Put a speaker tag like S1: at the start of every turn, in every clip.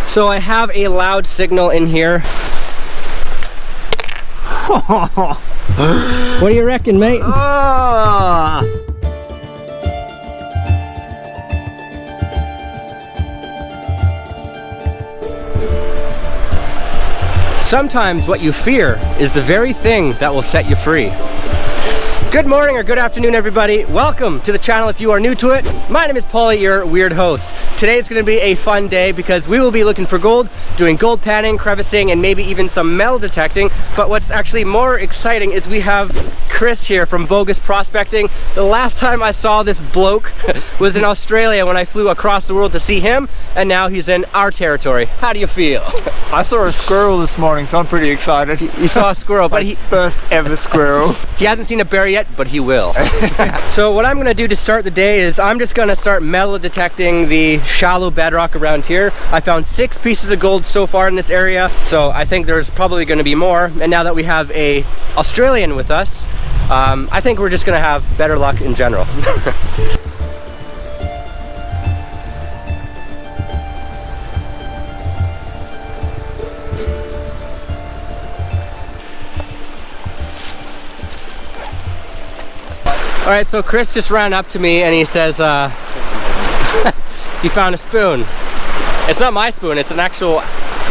S1: So I have a loud signal in here. What do you reckon, mate? Sometimes what you fear is the very thing that will set you free. Good morning or good afternoon, everybody. Welcome to the channel if you are new to it. My name is Paulie, your weird host. Today is going to be a fun day because we will be looking for gold, doing gold panning, crevicing, and maybe even some metal detecting. But what's actually more exciting is we have Chris here from Bogus Prospecting. The last time I saw this bloke was in Australia when I flew across the world to see him, and now he's in our territory. How do you feel?
S2: I saw a squirrel this morning, so I'm pretty excited.
S1: You saw a squirrel, but he...
S2: First ever squirrel.
S1: He hasn't seen a bear yet, but he will. So what I'm gonna do to start the day is I'm just gonna start metal detecting the shallow bedrock around here. I found 6 pieces of gold so far in this area, so I think there's probably gonna be more. And now that we have a Australian with us, I think we're just gonna have better luck in general. All right, so Chris just ran up to me and he says, he found a spoon. It's not my spoon, it's an actual,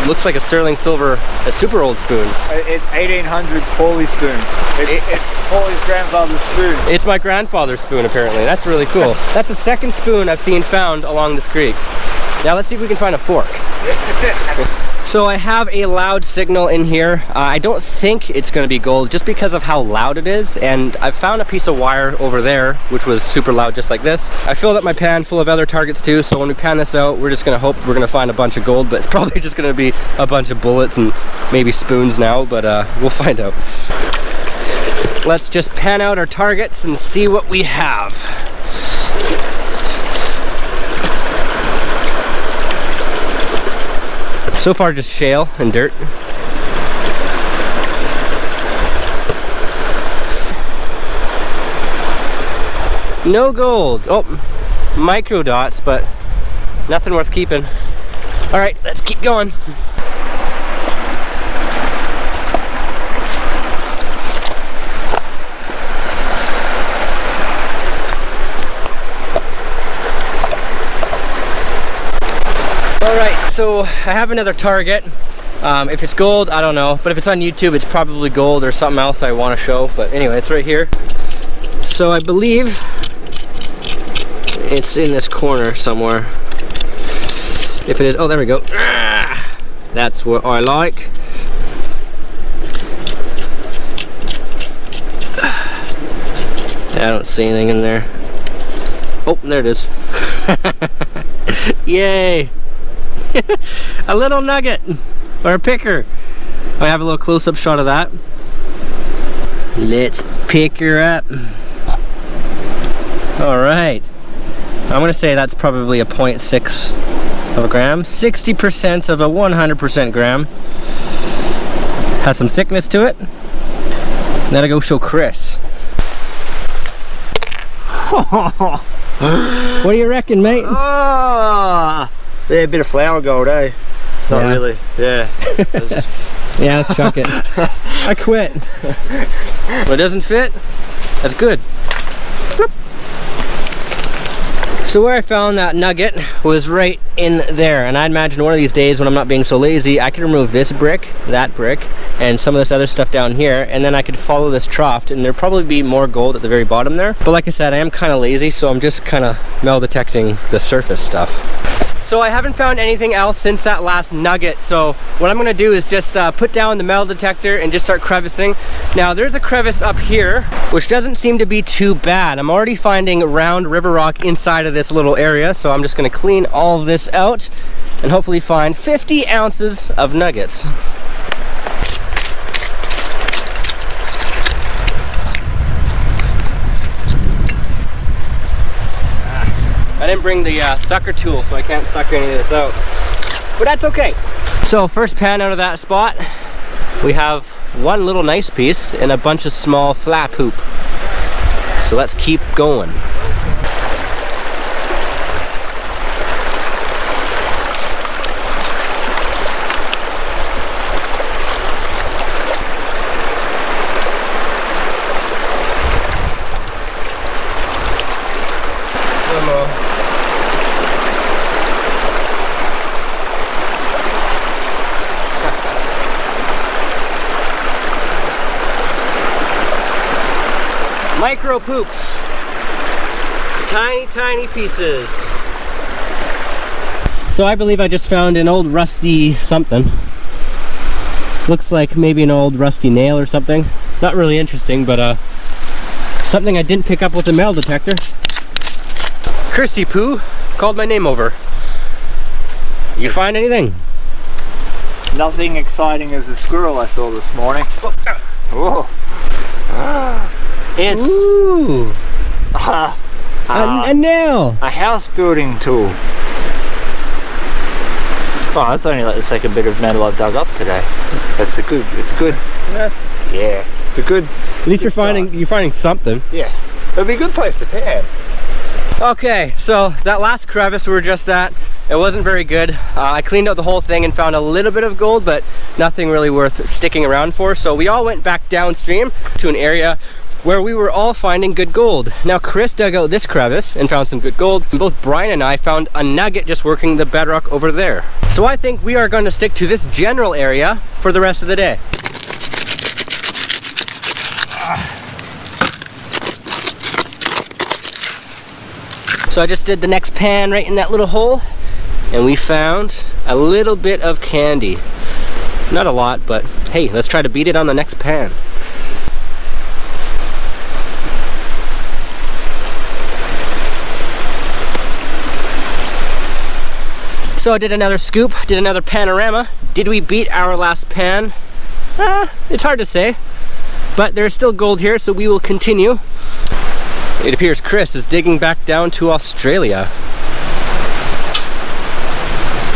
S1: looks like a sterling silver, a super old spoon.
S2: It's 1800s Paulie's spoon. It's Paulie's grandfather's spoon.
S1: It's my grandfather's spoon, apparently. That's really cool. That's the second spoon I've seen found along this creek. Now let's see if we can find a fork. So I have a loud signal in here. I don't think it's going to be gold just because of how loud it is, and I found a piece of wire over there which was super loud just like this. I filled up my pan full of other targets too, so when we pan this out we're just going to hope we're going to find a bunch of gold, but it's probably just going to be a bunch of bullets and maybe spoons now, but we'll find out. Let's just pan out our targets and see what we have. So far just shale and dirt. No gold. Oh, micro dots, but nothing worth keeping. All right, let's keep going. So I have another target. If it's gold, I don't know, but if it's on YouTube, it's probably gold or something else I want to show. But anyway, it's right here. So I believe it's in this corner somewhere. If it is, oh, there we go. Ah, that's what I like. I don't see anything in there. Oh, there it is. Yay! A little nugget or a picker. I have a little close-up shot of that. Let's pick her up. All right, I'm gonna say that's probably a 0.6 of a gram, 60% of a 100% gram. Has some thickness to it. Then I go show Chris. What do you reckon, mate?
S2: Yeah, a bit of flour gold, eh? Not really, yeah.
S1: Yeah, let's chuck it. I quit. When it doesn't fit, that's good. So where I found that nugget was right in there, and I imagine one of these days when I'm not being so lazy, I can remove this brick, that brick, and some of this other stuff down here, and then I could follow this trough, and there'll probably be more gold at the very bottom there. But like I said, I am kind of lazy, so I'm just kind of metal detecting the surface stuff. So I haven't found anything else since that last nugget, so what I'm gonna do is just put down the metal detector and just start crevicing. Now there's a crevice up here which doesn't seem to be too bad. I'm already finding round river rock inside of this little area, so I'm just gonna clean all of this out and hopefully find 50 ounces of nuggets. I didn't bring the sucker tool, so I can't suck any of this out. But that's okay. So first pan out of that spot, we have one little nice piece and a bunch of small flap hoop. So let's keep going. Micro poops. Tiny, tiny pieces. So I believe I just found an old rusty something. Looks like maybe an old rusty nail or something. Not really interesting, but something I didn't pick up with the metal detector. Christy Poo called my name over. You find anything?
S2: Nothing exciting as the squirrel I saw this morning. Oh. It's
S1: ooh. A nail.
S2: A house building tool. Oh, that's only like the second bit of metal I've dug up today. It's good.
S1: That's,
S2: yeah, it's a good.
S1: at least you're finding something.
S2: Yes, it'll be a good place to pan.
S1: Okay, so that last crevice we were just at, it wasn't very good. I cleaned out the whole thing and found a little bit of gold, but nothing really worth sticking around for. So we all went back downstream to an area where we were all finding good gold. Now Chris dug out this crevice and found some good gold. And both Brian and I found a nugget just working the bedrock over there. So I think we are going to stick to this general area for the rest of the day. So I just did the next pan right in that little hole, and we found a little bit of candy. Not a lot, but hey, let's try to beat it on the next pan. So I did another scoop, did another panorama. Did we beat our last pan? It's hard to say, but there's still gold here, so we will continue. It appears Chris is digging back down to Australia.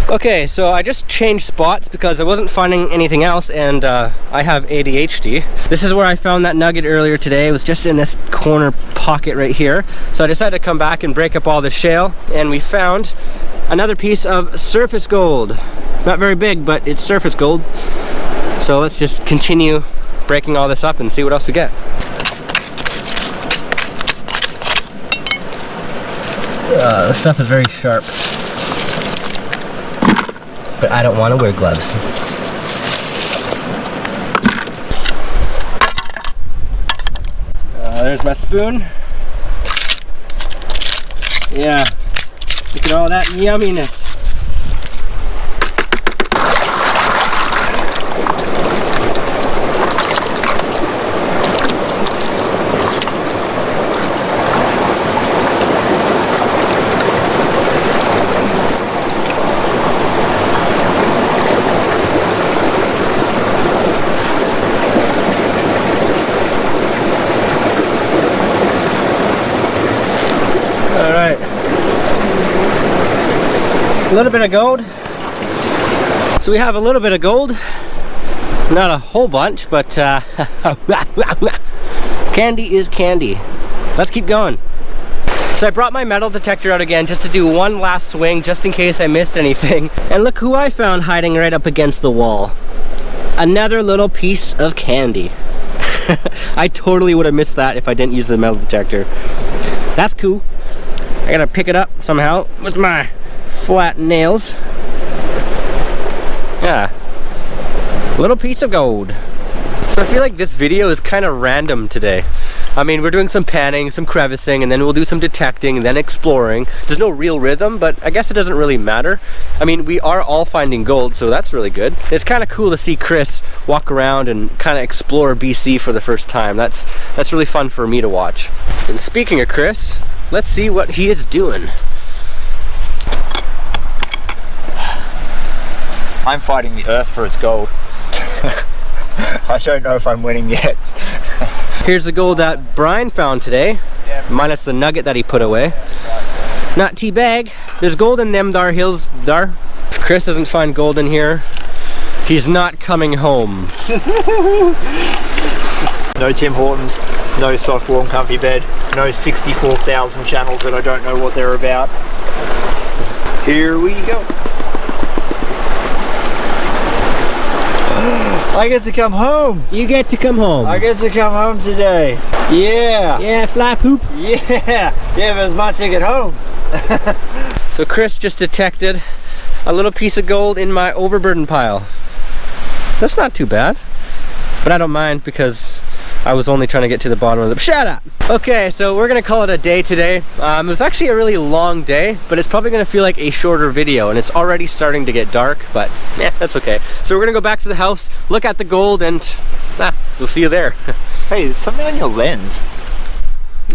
S1: Okay, so I just changed spots because I wasn't finding anything else, and I have ADHD. This is where I found that nugget earlier today. It was just in this corner pocket right here. So I decided to come back and break up all the shale, and we found another piece of surface gold. Not very big, but it's surface gold. So let's just continue breaking all this up and see what else we get. This stuff is very sharp, but I don't want to wear gloves. There's my spoon. Yeah, look at all that yumminess. A little bit of gold. So we have a little bit of gold, not a whole bunch, but candy is candy. Let's keep going. So I brought my metal detector out again just to do one last swing, just in case I missed anything. And look who I found hiding right up against the wall. Another little piece of candy. I totally would have missed that if I didn't use the metal detector. That's cool. I gotta pick it up somehow with my flat nails. Yeah, little piece of gold. So I feel like this video is kind of random today. I mean, we're doing some panning, some crevicing, and then we'll do some detecting, and then exploring. There's no real rhythm, but I guess it doesn't really matter. I mean, we are all finding gold, so that's really good. It's kind of cool to see Chris walk around and kind of explore BC for the first time. That's really fun for me to watch. And speaking of Chris, let's see what he is doing.
S2: I'm fighting the earth for its gold. I don't know if I'm winning yet.
S1: Here's the gold that Brian found today, minus the nugget that he put away. Not teabag. There's gold in them dar hills dar. If Chris doesn't find gold in here, he's not coming home.
S2: No Tim Hortons, no soft warm comfy bed, no 64,000 channels that I don't know what they're about. Here we go. I get to come home.
S1: You get to come home.
S2: I get to come home today. Yeah.
S1: Yeah, fly poop.
S2: Yeah. Yeah, but it's my ticket home.
S1: So Chris just detected a little piece of gold in my overburden pile. That's not too bad, but I don't mind because I was only trying to get to the bottom of the... Shut up! Okay, so we're gonna call it a day today. It was actually a really long day, but it's probably gonna feel like a shorter video, and it's already starting to get dark, but yeah, that's okay. So we're gonna go back to the house, look at the gold, and we'll see you there.
S2: Hey, there's something on your lens.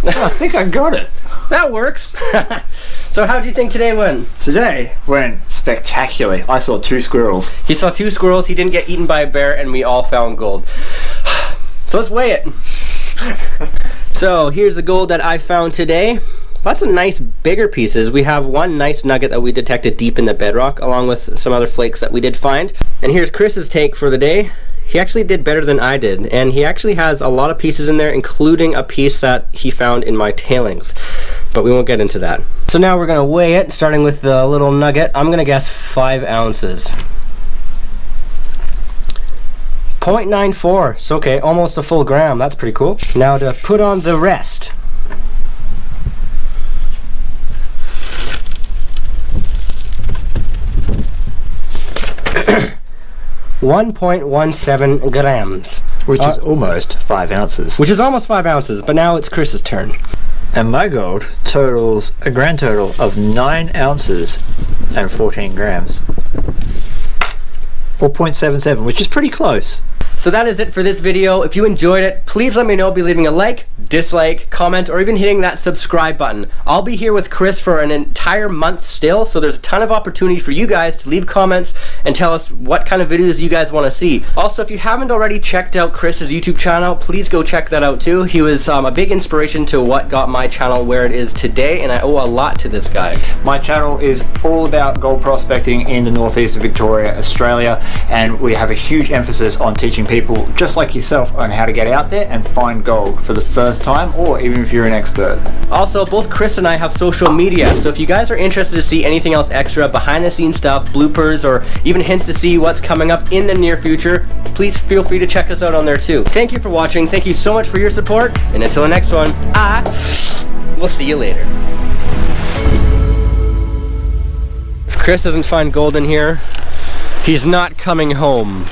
S2: I think I got it.
S1: That works. So how do you think today went?
S2: Today went spectacularly. I saw 2 squirrels.
S1: He saw 2 squirrels, he didn't get eaten by a bear, and we all found gold. So let's weigh it. So here's the gold that I found today. Lots of nice bigger pieces. We have one nice nugget that we detected deep in the bedrock, along with some other flakes that we did find. And here's Chris's take for the day. He actually did better than I did, and he actually has a lot of pieces in there, including a piece that he found in my tailings. But we won't get into that. So now we're gonna weigh it, starting with the little nugget. I'm gonna guess 5 ounces. 0.94, so okay, almost a full gram, that's pretty cool. Now to put on the rest. .17 grams.
S2: Which is almost 5 ounces.
S1: Which is almost 5 ounces, but now it's Chris's turn.
S2: And my gold totals a grand total of 9 ounces and 14 grams. Or 0.77, which is pretty close.
S1: So that is it for this video. If you enjoyed it, please let me know by leaving a like, dislike, comment, or even hitting that subscribe button. I'll be here with Chris for an entire month still, so there's a ton of opportunity for you guys to leave comments and tell us what kind of videos you guys want to see. Also, if you haven't already checked out Chris's YouTube channel, please go check that out too. He was a big inspiration to what got my channel where it is today, and I owe a lot to this guy.
S2: My channel is all about gold prospecting in the northeast of Victoria, Australia, and we have a huge emphasis on teaching people just like yourself on how to get out there and find gold for the first time, or even if you're an expert.
S1: Also, both Chris and I have social media, so if you guys are interested to see anything else extra, behind the scenes stuff, bloopers, or even hints to see what's coming up in the near future, please feel free to check us out on there too. Thank you for watching, thank you so much for your support, and until the next one, we'll see you later. If Chris doesn't find gold in here, he's not coming home.